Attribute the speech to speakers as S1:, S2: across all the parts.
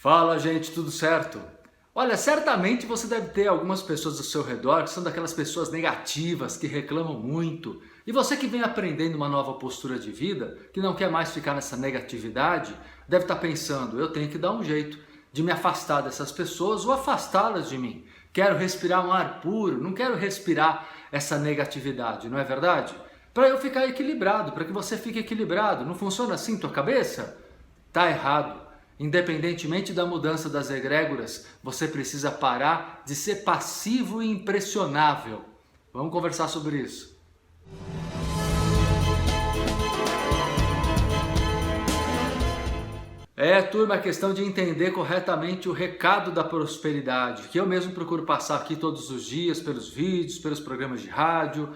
S1: Fala, gente, tudo certo? Olha, certamente você deve ter algumas pessoas ao seu redor que são daquelas pessoas negativas, que reclamam muito. E você que vem aprendendo uma nova postura de vida, que não quer mais ficar nessa negatividade, deve estar pensando, eu tenho que dar um jeito de me afastar dessas pessoas ou afastá-las de mim. Quero respirar um ar puro, não quero respirar essa negatividade, não é verdade? Para eu ficar equilibrado, para que você fique equilibrado. Não funciona assim tua cabeça? Tá errado. Independentemente da mudança das egrégoras, você precisa parar de ser passivo e impressionável. Vamos conversar sobre isso. Turma, é questão de entender corretamente o recado da prosperidade, que eu mesmo procuro passar aqui todos os dias, pelos vídeos, pelos programas de rádio.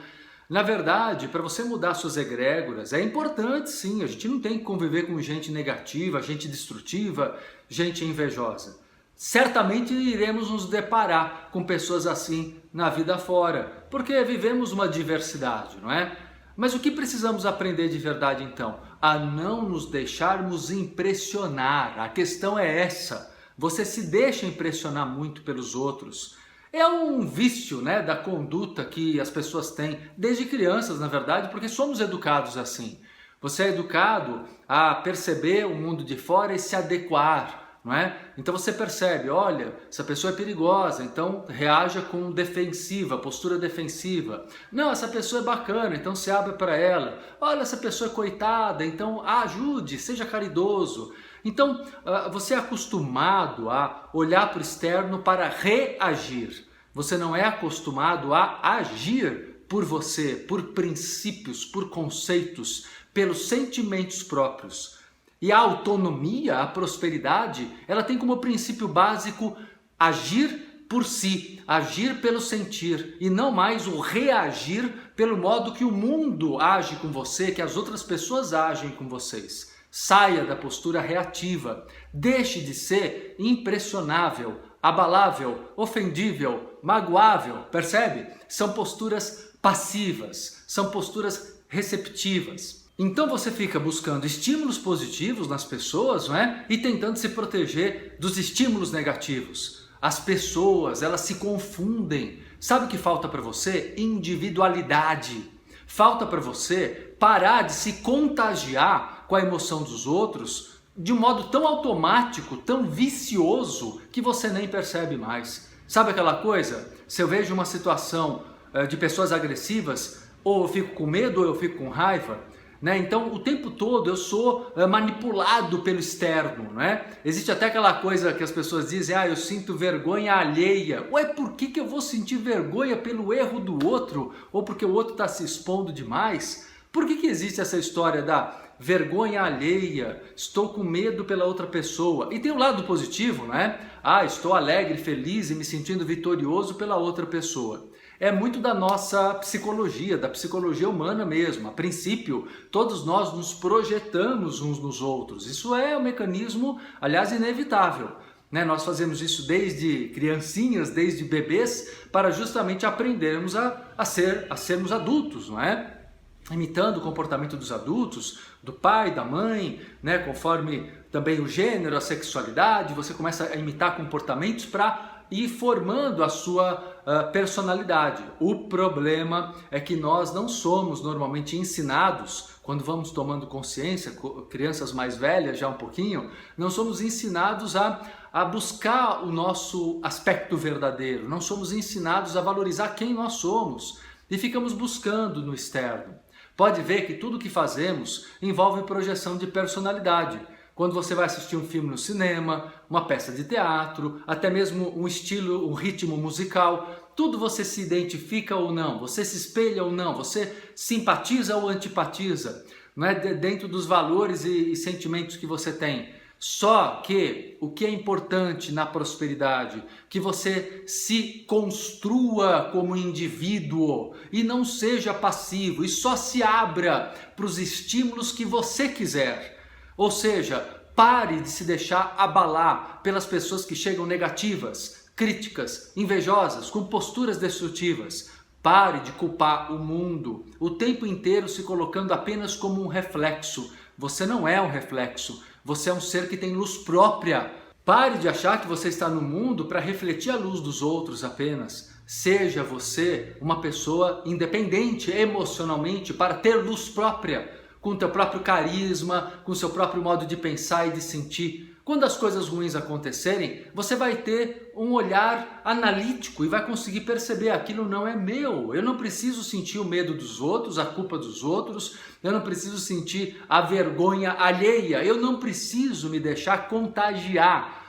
S1: Na verdade, para você mudar suas egrégoras, é importante sim, a gente não tem que conviver com gente negativa, gente destrutiva, gente invejosa. Certamente iremos nos deparar com pessoas assim na vida fora, porque vivemos uma diversidade, não é? Mas o que precisamos aprender de verdade então? A não nos deixarmos impressionar. A questão é essa. Você se deixa impressionar muito pelos outros. É um vício, né, da conduta que as pessoas têm desde crianças, na verdade, porque somos educados assim. Você é educado a perceber o mundo de fora e se adequar. Não é? Então você percebe, olha, essa pessoa é perigosa, então reaja com defensiva, postura defensiva. Não, essa pessoa é bacana, então se abre para ela. Olha, essa pessoa é coitada, então ajude, seja caridoso. Então você é acostumado a olhar para o externo para reagir. Você não é acostumado a agir por você, por princípios, por conceitos, pelos sentimentos próprios. E a autonomia, a prosperidade, ela tem como princípio básico agir por si, agir pelo sentir e não mais o reagir pelo modo que o mundo age com você, que as outras pessoas agem com vocês. Saia da postura reativa, deixe de ser impressionável, abalável, ofendível, magoável, percebe? São posturas passivas, são posturas receptivas. Então você fica buscando estímulos positivos nas pessoas, não é? E tentando se proteger dos estímulos negativos. As pessoas, elas se confundem. Sabe o que falta para você? Individualidade. Falta para você parar de se contagiar com a emoção dos outros de um modo tão automático, tão vicioso, que você nem percebe mais. Sabe aquela coisa? Se eu vejo uma situação de pessoas agressivas, ou eu fico com medo ou eu fico com raiva, né? Então, o tempo todo eu sou manipulado pelo externo, né? Existe até aquela coisa que as pessoas dizem, eu sinto vergonha alheia. Ué, por que eu vou sentir vergonha pelo erro do outro? Ou porque o outro está se expondo demais? Por que existe essa história da vergonha alheia? Estou com medo pela outra pessoa. E tem um lado positivo, né? Estou alegre, feliz e me sentindo vitorioso pela outra pessoa. É muito da nossa psicologia, da psicologia humana mesmo. A princípio, todos nós nos projetamos uns nos outros. Isso é um mecanismo, aliás, inevitável, né? Nós fazemos isso desde criancinhas, desde bebês, para justamente aprendermos a sermos adultos, não é? Imitando o comportamento dos adultos, do pai, da mãe, né? Conforme também o gênero, a sexualidade, você começa a imitar comportamentos para ir formando a sua personalidade. O problema é que nós não somos normalmente ensinados, quando vamos tomando consciência, crianças mais velhas já um pouquinho, não somos ensinados a buscar o nosso aspecto verdadeiro, não somos ensinados a valorizar quem nós somos e ficamos buscando no externo. Pode ver que tudo que fazemos envolve projeção de personalidade. Quando você vai assistir um filme no cinema, uma peça de teatro, até mesmo um estilo, um ritmo musical, tudo você se identifica ou não, você se espelha ou não, você simpatiza ou antipatiza, não é? Dentro dos valores e sentimentos que você tem. Só que o que é importante na prosperidade, que você se construa como indivíduo e não seja passivo e só se abra para os estímulos que você quiser. Ou seja, pare de se deixar abalar pelas pessoas que chegam negativas, críticas, invejosas, com posturas destrutivas. Pare de culpar o mundo, o tempo inteiro se colocando apenas como um reflexo. Você não é um reflexo, você é um ser que tem luz própria. Pare de achar que você está no mundo para refletir a luz dos outros apenas. Seja você uma pessoa independente emocionalmente para ter luz própria, com teu próprio carisma, com seu próprio modo de pensar e de sentir. Quando as coisas ruins acontecerem, você vai ter um olhar analítico e vai conseguir perceber: aquilo não é meu. Eu não preciso sentir o medo dos outros, a culpa dos outros, eu não preciso sentir a vergonha alheia, eu não preciso me deixar contagiar,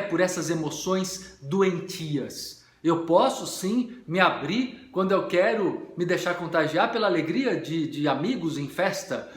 S1: por essas emoções doentias. Eu posso sim me abrir quando eu quero me deixar contagiar pela alegria de amigos em festa,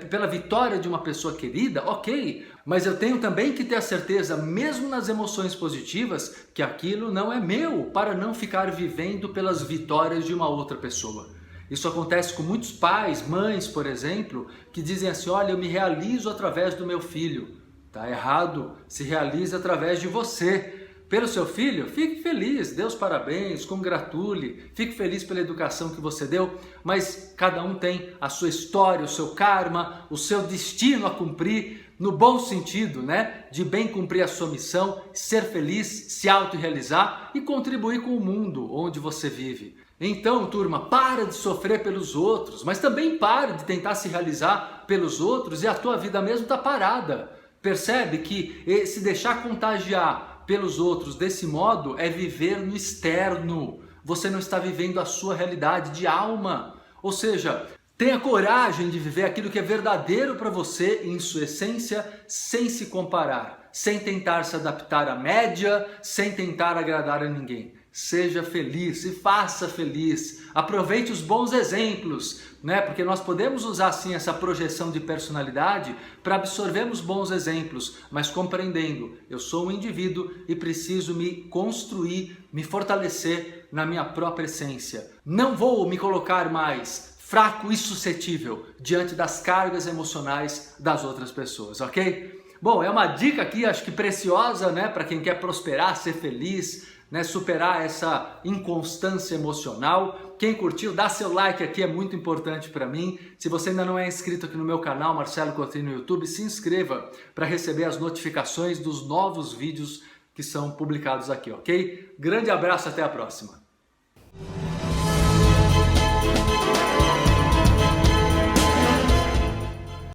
S1: pela vitória de uma pessoa querida, ok. Mas eu tenho também que ter a certeza, mesmo nas emoções positivas, que aquilo não é meu, para não ficar vivendo pelas vitórias de uma outra pessoa. Isso acontece com muitos pais, mães, por exemplo, que dizem assim: olha, eu me realizo através do meu filho. Tá errado, se realize através de você. Pelo seu filho, fique feliz, dê os parabéns, congratule, fique feliz pela educação que você deu, mas cada um tem a sua história, o seu karma, o seu destino a cumprir, no bom sentido, de bem cumprir a sua missão, ser feliz, se autorrealizar e contribuir com o mundo onde você vive. Então, turma, para de sofrer pelos outros, mas também para de tentar se realizar pelos outros e a tua vida mesmo está parada. Percebe que se deixar contagiar pelos outros desse modo é viver no externo. Você não está vivendo a sua realidade de alma. Ou seja, tenha coragem de viver aquilo que é verdadeiro para você em sua essência, sem se comparar, sem tentar se adaptar à média, sem tentar agradar a ninguém. Seja feliz e faça feliz. Aproveite os bons exemplos, porque nós podemos usar sim essa projeção de personalidade para absorvermos bons exemplos, mas compreendendo, eu sou um indivíduo e preciso me construir, me fortalecer na minha própria essência. Não vou me colocar mais fraco e suscetível diante das cargas emocionais das outras pessoas, ok? Bom, é uma dica aqui, acho que preciosa, para quem quer prosperar, ser feliz, superar essa inconstância emocional. Quem curtiu, dá seu like aqui, é muito importante para mim. Se você ainda não é inscrito aqui no meu canal, Marcelo Cotrim no YouTube, se inscreva para receber as notificações dos novos vídeos que são publicados aqui, ok? Grande abraço, até a próxima!